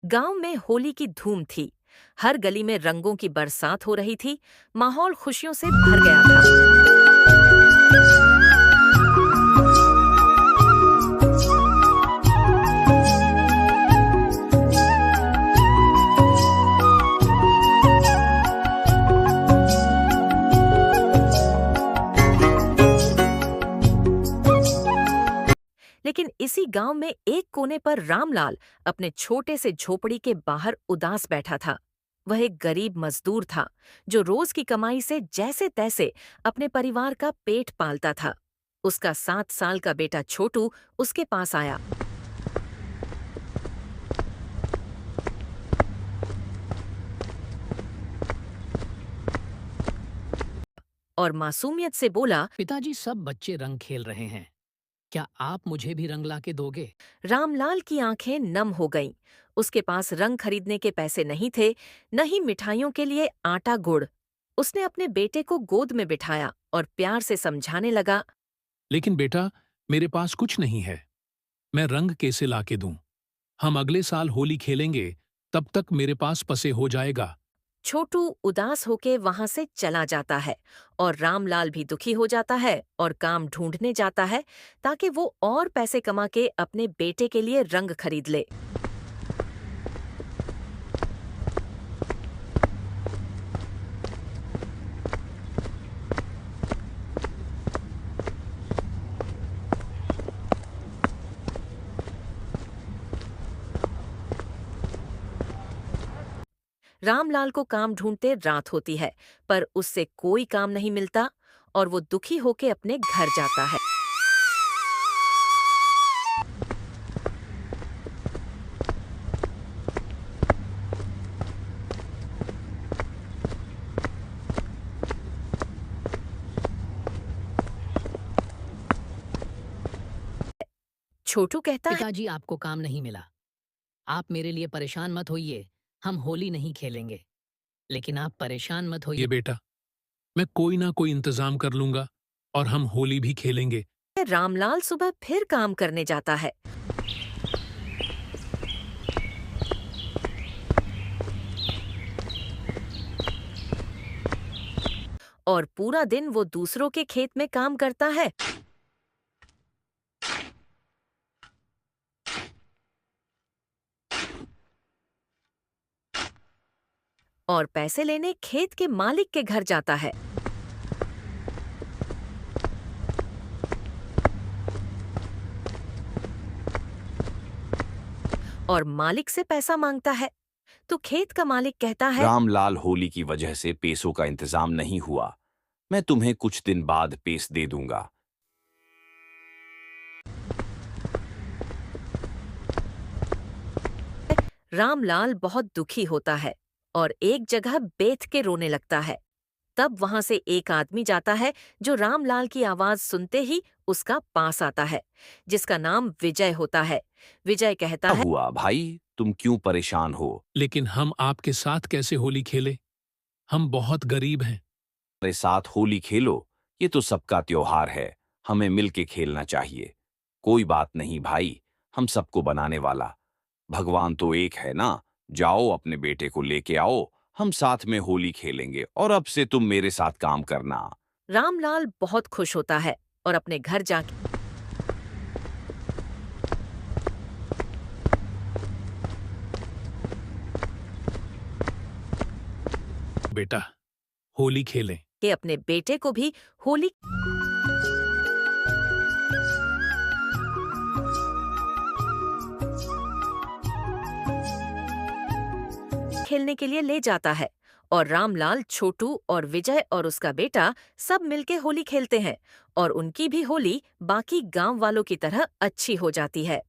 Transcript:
गांव में होली की धूम थी। हर गली में रंगों की बरसात हो रही थी। माहौल खुशियों से भर गया था। लेकिन इसी गांव में एक कोने पर रामलाल अपने छोटे से झोपड़ी के बाहर उदास बैठा था। वह एक गरीब मजदूर था जो रोज की कमाई से जैसे तैसे अपने परिवार का पेट पालता था। उसका 7 साल का बेटा छोटू उसके पास आया और मासूमियत से बोला, पिताजी, सब बच्चे रंग खेल रहे हैं। क्या आप मुझे भी रंग ला के दोगे? रामलाल की आंखें नम हो गईं। उसके पास रंग खरीदने के पैसे नहीं थे, न ही मिठाइयों के लिए आटा गुड़। उसने अपने बेटे को गोद में बिठाया और प्यार से समझाने लगा। लेकिन बेटा, मेरे पास कुछ नहीं है। मैं रंग कैसे लाके दूं? हम अगले साल होली खेलेंगे, तब तक मेरे पास पैसे हो जाएगा। छोटू उदास होके वहां से चला जाता है और रामलाल भी दुखी हो जाता है और काम ढूंढने जाता है ताकि वो और पैसे कमा के अपने बेटे के लिए रंग खरीद ले। रामलाल को काम ढूंढते रात होती है, पर उससे कोई काम नहीं मिलता और वो दुखी होके अपने घर जाता है। छोटू कहता है, पिताजी, आपको काम नहीं मिला। आप मेरे लिए परेशान मत होइए। हम होली नहीं खेलेंगे। लेकिन आप परेशान मत ये होइए। बेटा, मैं कोई ना कोई इंतजाम कर लूंगा और हम होली भी खेलेंगे। रामलाल सुबह फिर काम करने जाता है और पूरा दिन वो दूसरों के खेत में काम करता है और पैसे लेने खेत के मालिक के घर जाता है। और मालिक से पैसा मांगता है तो खेत का मालिक कहता है, रामलाल, होली की वजह से पैसों का इंतजाम नहीं हुआ। मैं तुम्हें कुछ दिन बाद पैसे दे दूंगा। रामलाल बहुत दुखी होता है और एक जगह बैठ के रोने लगता है। तब वहां से एक आदमी जाता है जो रामलाल की आवाज सुनते ही उसका पास आता है, जिसका नाम विजय होता है। विजय कहता क्या है, हुआ भाई, तुम क्यों परेशान हो? लेकिन हम आपके साथ कैसे होली खेले? हम बहुत गरीब हैं। हमारे साथ होली खेलो, ये तो सबका त्योहार है। हमें मिलके खेलना चाहिए। कोई बात नहीं भाई, हम सबको बनाने वाला भगवान तो एक है ना। जाओ अपने बेटे को लेके आओ, हम साथ में होली खेलेंगे और अब से तुम मेरे साथ काम करना। रामलाल बहुत खुश होता है और अपने घर जाके बेटा, होली खेलें। अपने बेटे को भी होली खेलने के लिए ले जाता है और रामलाल, छोटू और विजय और उसका बेटा सब मिलके होली खेलते हैं और उनकी भी होली बाकी गांव वालों की तरह अच्छी हो जाती है।